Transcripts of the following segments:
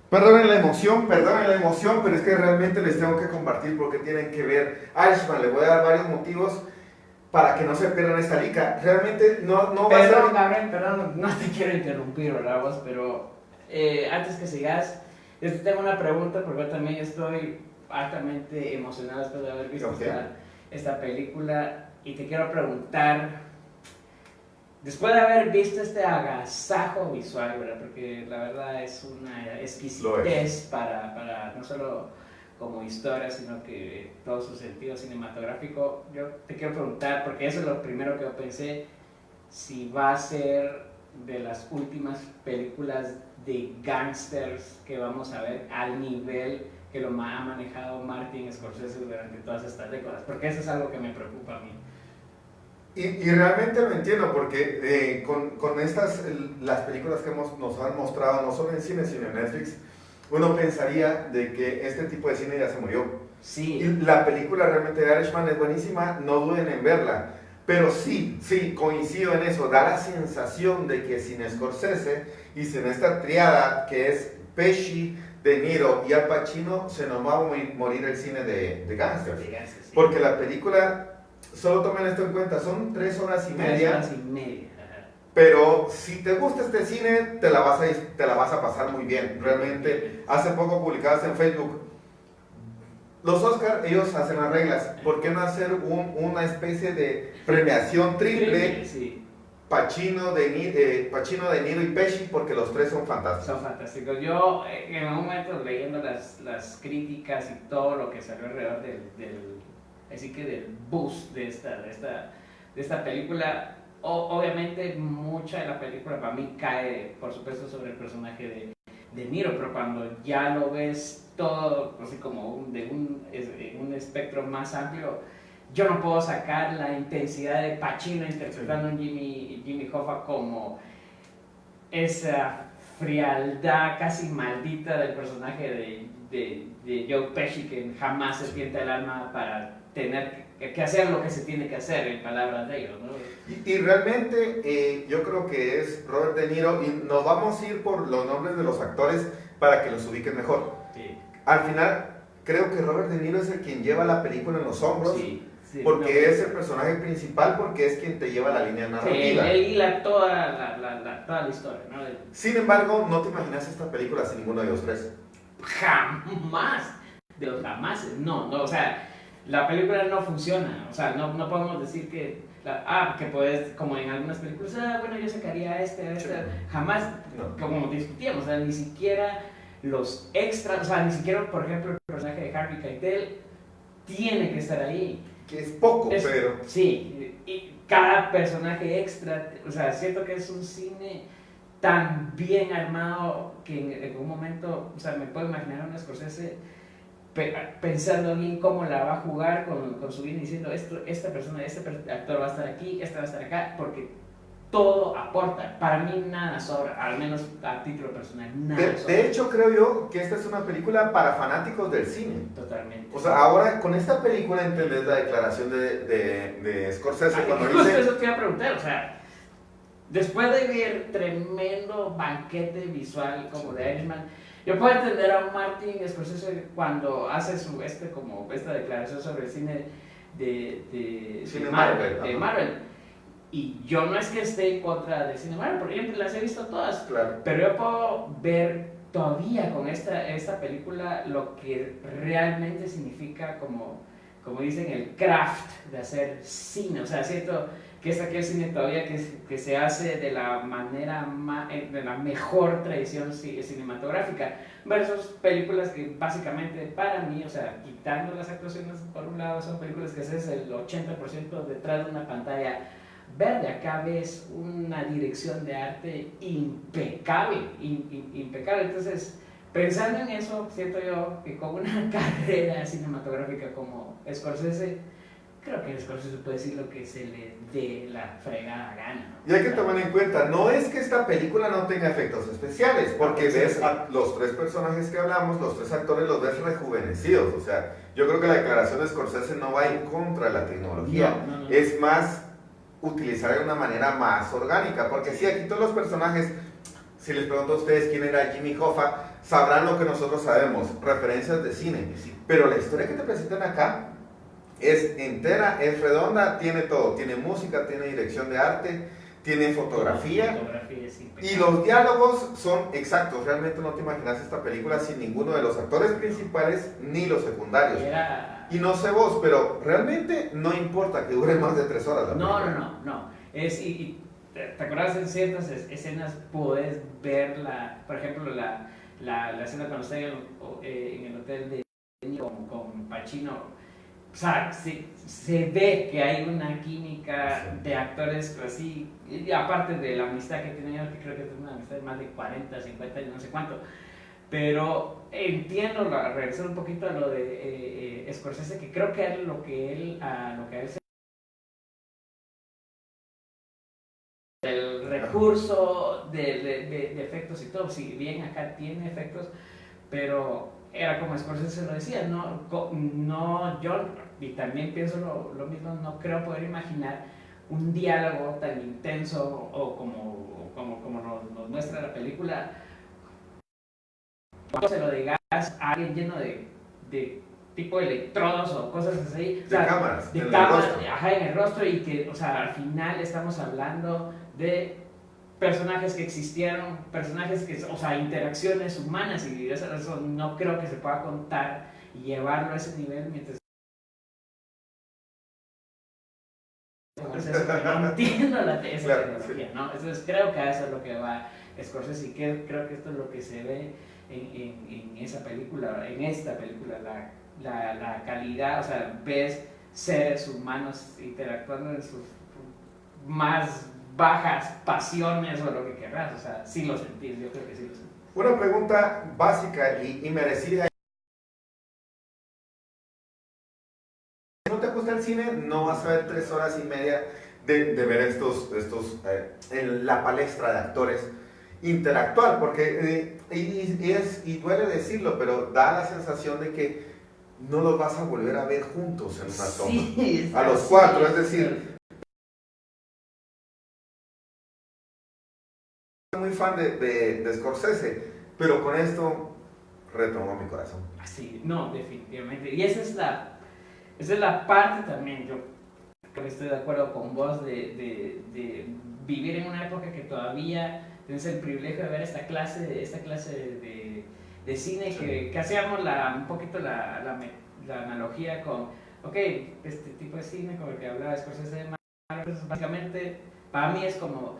perdonen la emoción, pero es que realmente les tengo que compartir porque tienen que ver Irishman. Les voy a dar varios motivos para que no se pierdan esta liga. Realmente no va a ser... Perdón, Gabriel, perdón, no te quiero interrumpir, ¿verdad? Vos? Pero antes que sigas, yo te tengo una pregunta porque yo también estoy altamente emocionado después de haber visto Okay. esta película y te quiero preguntar, después de haber visto este agasajo visual, ¿verdad? Porque la verdad es una exquisitez para no solo como historia, sino que todo su sentido cinematográfico. Yo te quiero preguntar, porque eso es lo primero que yo pensé, si va a ser de las últimas películas de gangsters que vamos a ver al nivel que lo ha manejado Martin Scorsese durante todas estas décadas, porque eso es algo que me preocupa a mí. Y realmente lo entiendo porque con las películas que nos han mostrado, no solo en cine, sino en Netflix, uno pensaría de que este tipo de cine ya se murió. Sí. Y la película realmente de Irishman es buenísima, no duden en verla. Pero sí, coincido en eso, da la sensación de que sin Scorsese y sin esta triada que es Pesci, De Niro y Al Pacino, se nos va a morir el cine de gangsters. Sí. Porque la película, solo tomen esto en cuenta, son 3 horas y media. 3 horas y media. Pero si te gusta este cine, te la vas a pasar muy bien. Realmente, hace poco publicadas en Facebook, los Oscar, ellos hacen las reglas. ¿Por qué no hacer una especie de premiación triple? Sí. Pacino, De Niro y Pesci, porque los 3 son fantásticos. Son fantásticos. Yo en algún momento leyendo las críticas y todo lo que salió alrededor así que del boost de esta película, obviamente mucha de la película para mí cae, por supuesto, sobre el personaje de Niro, pero cuando ya lo ves todo así como de un espectro más amplio, yo no puedo sacar la intensidad de Pacino interpretando a Jimmy Hoffa como esa frialdad casi maldita del personaje de Joe Pesci, que jamás se siente el alma para tener que hacer lo que se tiene que hacer, en palabras de ellos, ¿no? Y realmente yo creo que es Robert De Niro, y nos vamos a ir por los nombres de los actores para que los ubiquen mejor. Sí. Al final, creo que Robert De Niro es el quien lleva la película en los hombros. Sí. Porque es el personaje principal, porque es quien te lleva la línea narrativa. Sí, él hila toda la historia, ¿no? Sin embargo, no te imaginas esta película sin ninguno de los 3. Jamás. De los jamás. No, o sea, la película no funciona. O sea, no podemos decir que que puedes, como en algunas películas, bueno, yo sacaría esta. Sí. Jamás, no. Como discutíamos, o sea, ni siquiera los extras, o sea, ni siquiera, por ejemplo, el personaje de Harvey Keitel tiene que estar ahí. Que es poco, pero... Sí, y cada personaje extra, o sea, siento que es un cine tan bien armado que en algún momento, o sea, me puedo imaginar a un Scorsese pensando bien cómo la va a jugar con su vida, diciendo, esta persona, este actor va a estar aquí, este va a estar acá, porque todo aporta. Para mí nada sobra, al menos a título personal, nada sobra. De hecho, creo yo que esta es una película para fanáticos del cine. Totalmente. O sea, ahora con esta película entendés la declaración de Scorsese cuando dice... Eso te iba a preguntar, o sea, después de ver tremendo banquete visual como de Irishman, yo puedo entender a un Martin Scorsese cuando hace esta declaración sobre el cine de Marvel. Y yo no es que esté en contra del cine Marvel, porque yo las he visto todas. Claro. Pero yo puedo ver todavía con esta película lo que realmente significa como dicen, el craft de hacer cine. O sea, siento que es aquel cine todavía que se hace de la manera de la mejor tradición cinematográfica, versus películas que básicamente para mí, o sea, quitando las actuaciones por un lado, son películas que haces el 80% detrás de una pantalla verde. Acá ves una dirección de arte impecable, impecable. Entonces, pensando en eso, siento yo que con una carrera cinematográfica como Scorsese, creo que Scorsese puede decir lo que se le dé la fregada gana, ¿no? Y hay que tomar en cuenta, no es que esta película no tenga efectos especiales, porque ves a los 3 personajes que hablamos, los 3 actores los ves rejuvenecidos. O sea, yo creo que la declaración de Scorsese no va en contra de la tecnología, no. Es más utilizar de una manera más orgánica, porque sí, aquí todos los personajes si les pregunto a ustedes quién era Jimmy Hoffa, sabrán lo que nosotros sabemos, referencias de cine. Pero la historia que te presentan acá es entera, es redonda, tiene todo. Tiene música, tiene dirección de arte, tiene fotografía. Y los diálogos son exactos. Realmente no te imaginas esta película sin ninguno de los actores principales ni los secundarios. Y no sé vos, pero realmente no importa que dure más de 3 horas la película. No. ¿Te acuerdas en ciertas escenas puedes ver, por ejemplo, la escena cuando está en el hotel de con Pacino? O sea, se ve que hay una química de actores así, y aparte de la amistad que tenía, que creo que tiene una amistad de más de 40, 50 años, no sé cuánto. Pero entiendo, regresar un poquito a lo de Scorsese, que creo que es lo que a él se... El recurso de efectos y todo, si bien acá tiene efectos, pero era como Scorsese lo decía, yo, y también pienso lo mismo, no creo poder imaginar un diálogo tan intenso o como nos muestra la película, se lo digas a alguien lleno de tipo electrodos o cosas así, de cámaras, en el rostro, y que, o sea, al final estamos hablando de personajes que existieron, personajes que, o sea, interacciones humanas, y eso no creo que se pueda contar y llevarlo a ese nivel mientras no entiendo esa tecnología, ¿no? Entonces creo que a eso es lo que va Scorsese, y creo que esto es lo que se ve en esa película, en esta película, la calidad, o sea, ves seres humanos interactuando en sus más bajas pasiones o lo que querrás, o sea, sí lo sentís, yo creo que sí lo sentís. Una pregunta básica y merecida. Si no te gusta el cine, no vas a ver 3 horas y media de ver estos en la palestra de actores interactuar, porque y duele decirlo, pero da la sensación de que no los vas a volver a ver juntos en una toma. Sí, a los 4, es decir, soy muy fan de Scorsese, pero con esto retomó mi corazón. Sí, no, definitivamente. Y esa es la parte también, yo creo que estoy de acuerdo con vos, de vivir en una época que todavía tienes el privilegio de ver esta clase de cine, que hacíamos un poquito la analogía con, ok, este tipo de cine con el que hablaba Scorsese de Marvel, básicamente para mí es como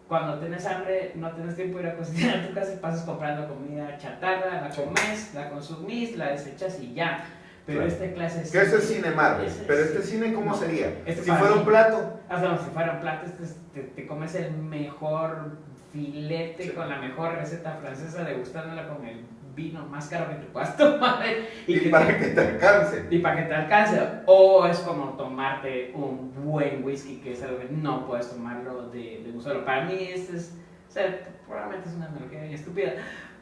cuando tienes hambre, no tienes tiempo de ir a cocinar a tu casa y pasas comprando comida chatarra, la comes, la consumís, la desechas y ya. Pero claro, esta clase de cine... ¿Qué es el cine Marvel? Pero este cine, ¿cómo sería? Si fuera un plato. Si fuera un plato, te comes el mejor filete con la mejor receta francesa, degustándola con el vino más caro que te puedas tomar. Y para que te alcance. Y para que te alcance. O es como tomarte un buen whisky, que es algo que no puedes tomarlo de un solo. Para mí, o sea, probablemente es una analogía estúpida,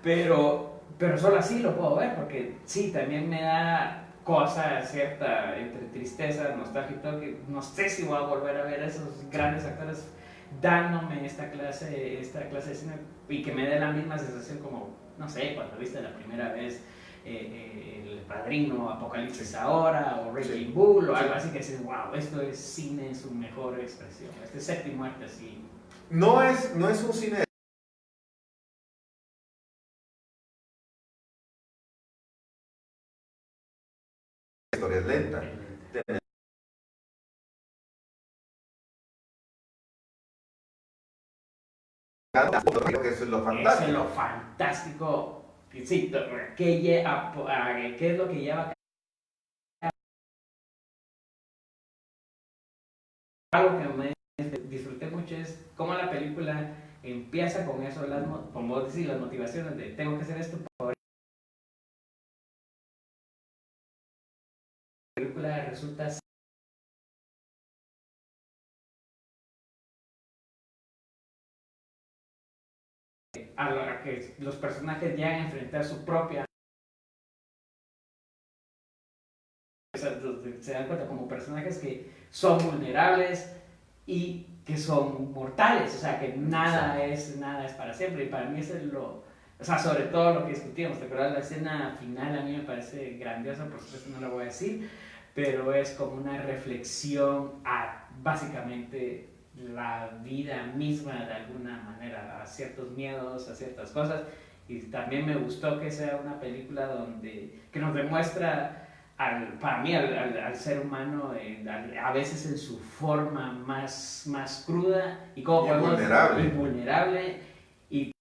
pero solo así lo puedo ver, porque sí, también me da cosa cierta entre tristeza, nostalgia y todo, que no sé si voy a volver a ver a esos grandes actores dándome esta clase de cine, y que me dé la misma sensación como, no sé, cuando viste la primera vez El Padrino, Apocalipsis Ahora, o Raging Bull, o algo así, que dices, wow, esto es cine en su mejor expresión, este Séptimo Arte así. No es un cine de historias lentas. Creo que eso es lo fantástico. Eso es lo fantástico. Sí, ¿qué es lo que lleva? Algo que me disfruté mucho es cómo la película empieza con eso, como vos decís, las motivaciones de tengo que hacer esto por... La película resulta a que los personajes llegan a enfrentar su propia... O sea, se dan cuenta como personajes que son vulnerables y que son mortales, o sea, que nada es para siempre. Y para mí eso es lo, o sea, sobre todo lo que discutíamos, ¿te acuerdas? La escena final a mí me parece grandiosa, por supuesto no la voy a decir, pero es como una reflexión a básicamente la vida misma de alguna manera, a ciertos miedos, a ciertas cosas. Y también me gustó que sea una película que nos demuestra para mí al ser humano a veces en su forma más cruda y cómo podemos vulnerable y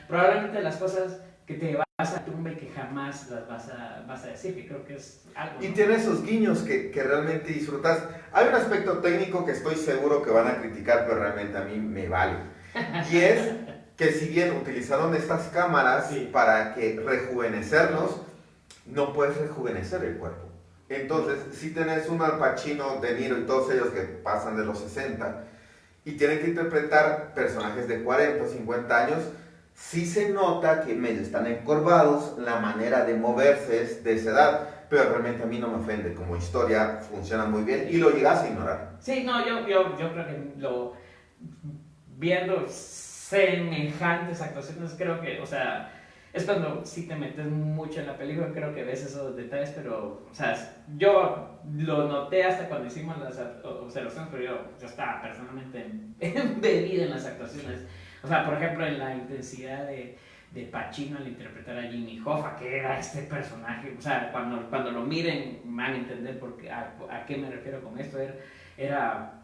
probablemente las cosas que te vas a tumba y que jamás las vas a decir, que creo que es algo, ¿no? Y tiene esos guiños que realmente disfrutas. Hay un aspecto técnico que estoy seguro que van a criticar, pero realmente a mí me vale. Y es que si bien utilizaron estas cámaras para que rejuvenecernos, no puedes rejuvenecer el cuerpo. Entonces, si tenés un Al Pacino, De Niro y todos ellos que pasan de los 60 y tienen que interpretar personajes de 40 o 50 años, sí se nota que medio están encorvados, la manera de moverse es de esa edad, pero realmente a mí no me ofende, como historia funciona muy bien y lo llegas a ignorar. Sí, no, yo creo que viendo semejantes actuaciones, creo que, o sea, es cuando sí te metes mucho en la película, creo que ves esos detalles, pero, o sea, yo lo noté hasta cuando hicimos las observaciones, pero yo estaba personalmente embebido en las actuaciones. O sea, por ejemplo, en la intensidad de Pacino al interpretar a Jimmy Hoffa, que era este personaje, o sea, cuando lo miren van a entender a qué me refiero con esto.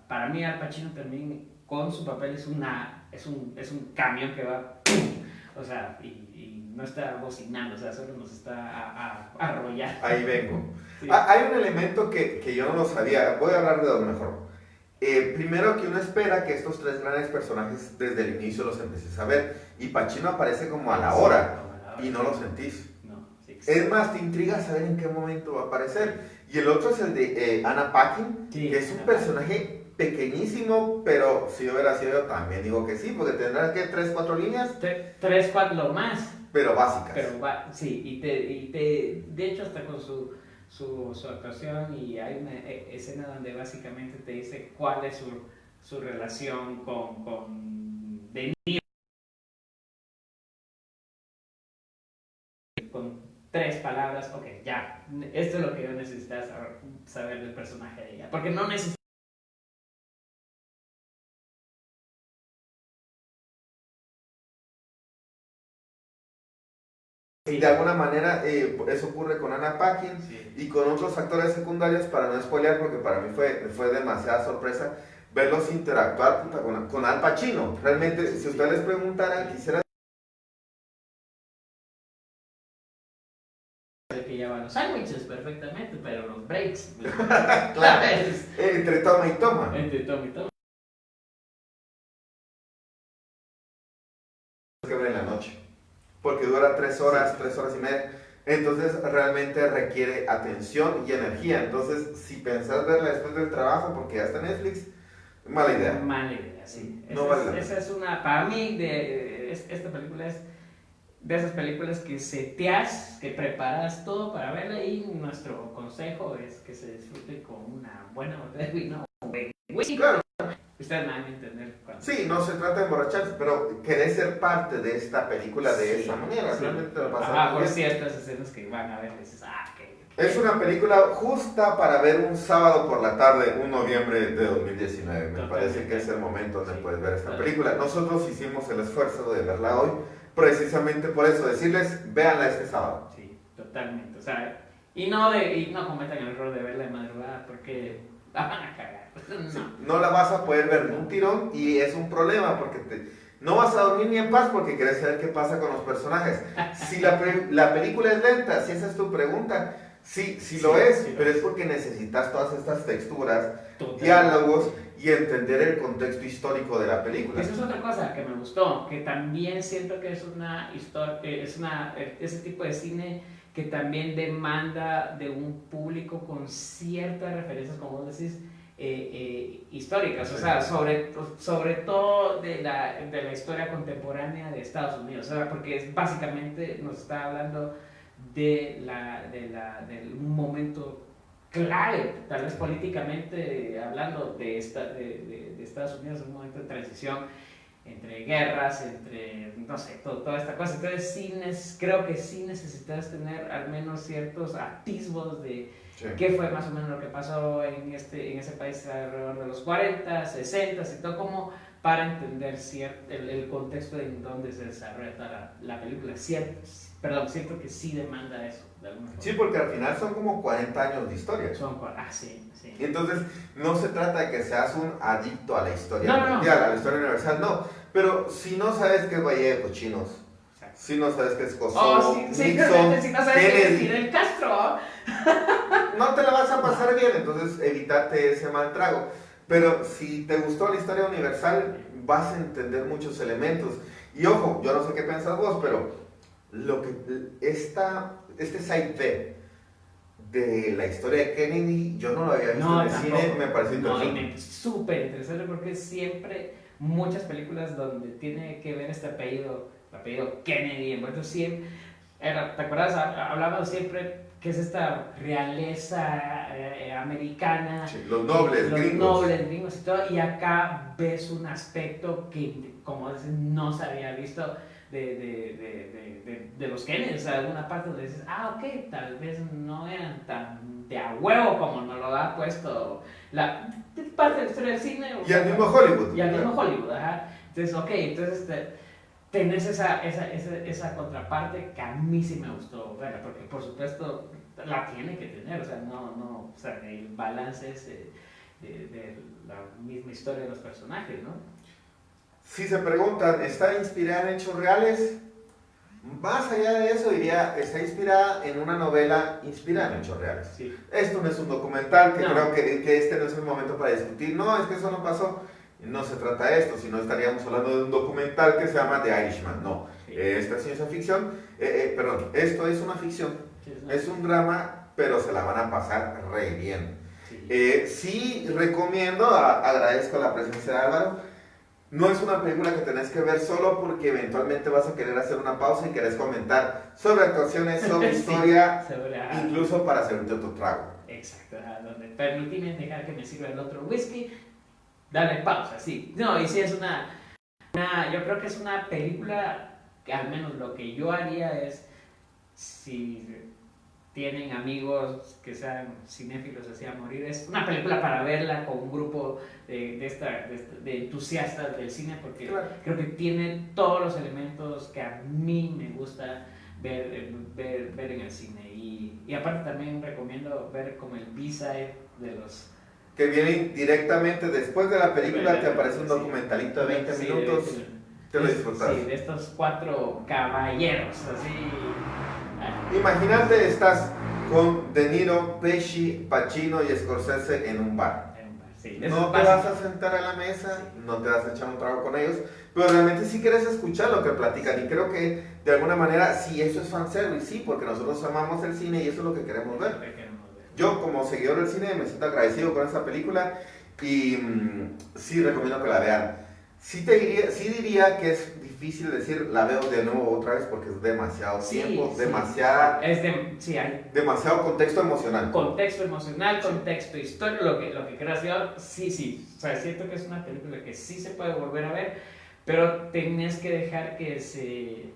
Para mí Al Pacino también con su papel es un camión que va, ¡pum! O sea, y no está bocinando, o sea, solo nos está arrollando. Ahí vengo. Sí. Hay un elemento que yo no lo sabía, voy a hablar de dos mejor. Primero que uno espera que estos tres grandes personajes desde el inicio los empieces a ver, y Pacino aparece como a la hora, y no lo sentís. No, sí, Es más, te intriga saber en qué momento va a aparecer. Y el otro es el de Anna Paquin, que es un personaje pequeñísimo, pero si yo hubiera sido yo también digo que sí, porque tendrá que 3-4 líneas. 3-4 lo más. Pero básicas. Pero sí, de hecho hasta con su actuación, y hay una escena donde básicamente te dice cuál es su relación con De Niro, con 3 palabras. Ok, ya, esto es lo que yo necesitaba saber del personaje de ella, porque no necesito de alguna manera eso ocurre con Anna Paquin y con otros actores secundarios, para no spoilear, porque para mí fue demasiada sorpresa verlos interactuar con Al Pacino. Realmente, si ustedes les preguntaran, quisiera que lleva los sándwiches perfectamente, pero los breaks, claro, entre toma y toma. Entre toma y toma. Que ver en la noche, porque dura 3 horas, 3 horas y media. Entonces realmente requiere atención y energía. Entonces, si pensás verla después del trabajo porque ya está en Netflix, mala idea. Mala idea, sí. No vale. Esa es una, para mí, esta película es de esas películas que seteas, que preparas todo para verla, y nuestro consejo es que se disfrute con una buena botella de vino. Claro. Ustedes me van a entender cuando... Sí, no se trata de emborracharse, pero querés ser parte de esta película de esa manera. Sí. Realmente pasa por ciertas escenas que van a ver, dices, Es una película justa para ver un sábado por la tarde, un noviembre de 2019. Me parece que es el momento donde puedes ver esta película. Nosotros hicimos el esfuerzo de verla hoy, precisamente por eso, decirles, véanla este sábado. Sí, totalmente. O sea, y no cometan el error de verla de madrugada, porque la van a cagar. No. Sí, no la vas a poder ver de un tirón, y es un problema porque no vas a dormir ni en paz porque querés saber qué pasa con los personajes. Si la película es lenta, si esa es tu pregunta, sí lo es, pero es porque necesitas todas estas texturas, diálogos y entender el contexto histórico de la película. Esa es otra cosa que me gustó, que también siento que es una historia, ese tipo de cine que también demanda de un público con ciertas referencias, como vos decís, históricas, o sea, sobre todo de la historia contemporánea de Estados Unidos, o sea, porque básicamente nos está hablando del momento clave, tal vez políticamente hablando de Estados Unidos en un momento de transición entre guerras, entre, no sé, toda esta cosa. Entonces creo que sí necesitas tener al menos ciertos atisbos de qué fue más o menos lo que pasó en ese país alrededor de los 40, 60 y todo, como para entender el contexto en donde se desarrolla la película. Siento que sí demanda eso, de alguna forma. Sí, porque al final son como 40 años de historia. Sí. Y entonces, no se trata de que seas un adicto a la historia mundial, a la historia universal, no. Pero si no sabes qué es Valle de Cochinos, si no sabes qué es Kosovo, Nixon, si no sabes qué es Fidel Castro, no te la vas a pasar bien, entonces evítate ese mal trago. Pero si te gustó la historia universal, vas a entender muchos elementos. Y ojo, yo no sé qué piensas vos, pero este side B de la historia de Kennedy, yo no lo había visto en el cine, me pareció interesante. Súper interesante, porque siempre muchas películas donde tiene que ver este apellido Kennedy envuelto, siempre, ¿te acuerdas? Hablábamos siempre que es esta realeza americana, sí, los nobles gringos y todo, y acá ves un aspecto que, como dices, no se había visto de los Kennedy. O sea, alguna parte donde dices, ok, tal vez no eran tan de a huevo como nos lo ha puesto parte de la historia del cine. Y al mismo Hollywood. Y al mismo Hollywood, ajá. Entonces, entonces tenés esa contraparte que a mí sí me gustó verla, porque por supuesto la tiene que tener, o sea, el balance de la misma historia de los personajes, ¿no? Si se preguntan, ¿está inspirada en hechos reales? Más allá de eso, diría, está inspirada en una novela inspirada en hechos reales. Sí. Esto no es un documental, creo que este no es el momento para discutir. No, es que eso no pasó. No se trata de esto, sino estaríamos hablando de un documental que se llama The Irishman. No, sí. Esta es ciencia ficción. Perdón, esto es una ficción. Sí, es un drama, pero se la van a pasar re bien. Sí, sí recomiendo, agradezco la presencia de Álvaro. No es una película que tenés que ver solo porque eventualmente vas a querer hacer una pausa y querés comentar sobre actuaciones, sobre historia, incluso para hacerte otro trago. Exacto, donde permitime dejar que me sirva el otro whisky, dale pausa, sí. No, y sí es yo creo que es una película que al menos lo que yo haría es, si tienen amigos que sean cinéfilos así a morir, es una película para verla con un grupo de entusiastas del cine, porque claro, creo que tiene todos los elementos que a mí me gusta ver en el cine. Y aparte también recomiendo ver como el B-side de los... Que vienen directamente después de la película, te aparece un documentalito de 20 minutos, te lo disfrutas. Sí, de estos 4 caballeros, así... Imagínate, estás con De Niro, Pesci, Pacino y Scorsese en un bar. Sí, no te vas a sentar a la mesa, no te vas a echar un trago con ellos, pero realmente sí quieres escuchar lo que platican. Y creo que de alguna manera, sí, eso es fanservice, sí, porque nosotros amamos el cine y eso es lo que queremos ver. Yo, como seguidor del cine, me siento agradecido con esta película y sí recomiendo que la vean. Sí diría que es difícil decir, la veo de nuevo otra vez porque es demasiado tiempo, demasiado contexto emocional. Contexto emocional, contexto histórico, lo que quieras decir, sí. O sea, siento que es una película que sí se puede volver a ver, pero tenés que dejar que se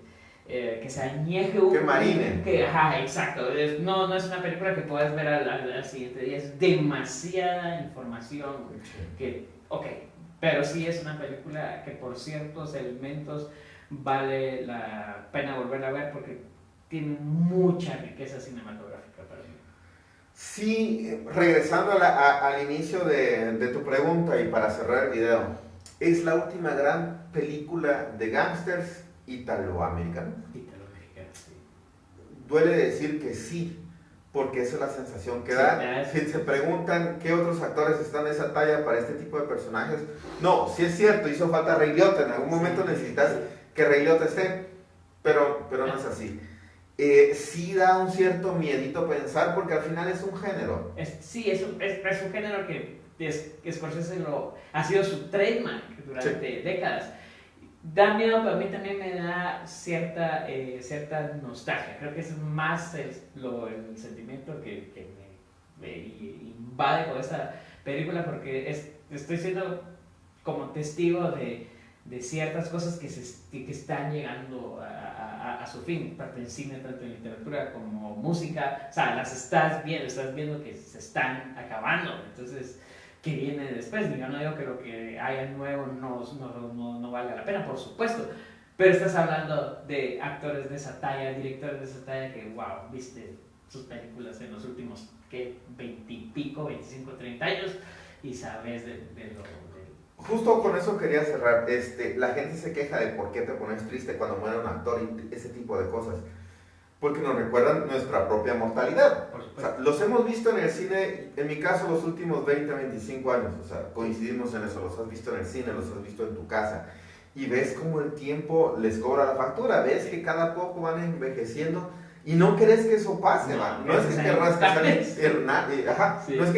añeje que marine. Ajá, exacto. No es una película que puedas ver al siguiente día, es demasiada información pero sí es una película que por ciertos elementos vale la pena volverla a ver porque tiene mucha riqueza cinematográfica para mí. Sí, regresando al inicio de tu pregunta y para cerrar el video, es la última gran película de gángsters italoamericana. Italoamericana, sí. Duele decir que sí, porque esa es la sensación que da. Si se preguntan qué otros actores están en esa talla para este tipo de personajes, no, sí es cierto, hizo falta Ray Liotta, en algún momento necesitas que Ray Liotta esté, pero no es así. Sí da un cierto miedito pensar, porque al final es un género. Sí, es un género que Scorsese ha sido su trademark durante décadas. Da miedo, pero a mí también me da cierta nostalgia. Creo que es más el sentimiento que y invade con esta película porque estoy siendo como testigo de ciertas cosas que están llegando a su fin, tanto en cine, tanto en literatura como música, o sea, las estás viendo que se están acabando, entonces, ¿qué viene después? Yo no digo que lo que haya nuevo no valga la pena, por supuesto, pero estás hablando de actores de esa talla, directores de esa talla que, wow, viste sus películas en los últimos, ¿qué? 20 y pico, 25, 30 años, y sabes de lo... Justo con eso quería cerrar. La gente se queja de por qué te pones triste cuando muere un actor y ese tipo de cosas. Porque nos recuerdan nuestra propia mortalidad. O sea, los hemos visto en el cine, en mi caso, los últimos 20, 25 años. O sea, coincidimos en eso. Los has visto en el cine, los has visto en tu casa. Y ves cómo el tiempo les cobra la factura. Ves que cada poco van envejeciendo. Y no crees que eso pase, ¿va? No es que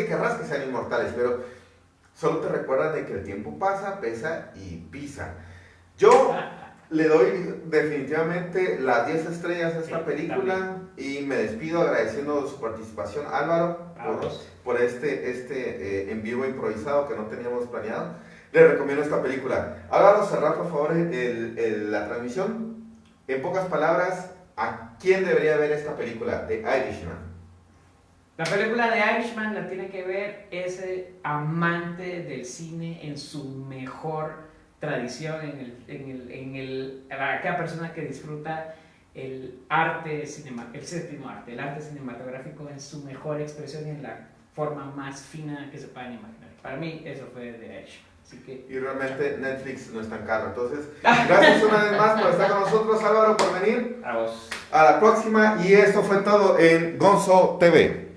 querrás que sean inmortales, pero solo te recuerdas de que el tiempo pasa, pesa y pisa. Yo le doy definitivamente las 10 estrellas a esta película y me despido agradeciendo su participación, Álvaro, por este en vivo improvisado que no teníamos planeado. Le recomiendo esta película. Álvaro, cerrar por favor la transmisión. En pocas palabras, ¿a quién debería ver esta película de Irishman? La película de Irishman la tiene que ver ese amante del cine en su mejor tradición, aquella persona que disfruta el séptimo arte, el arte cinematográfico en su mejor expresión y en la forma más fina que se puedan imaginar. Para mí eso fue de Irishman. Y realmente Netflix no es tan caro. Entonces, gracias una vez más por estar con nosotros, Álvaro, por venir. A vos. A la próxima, y esto fue todo en Gonzo TV.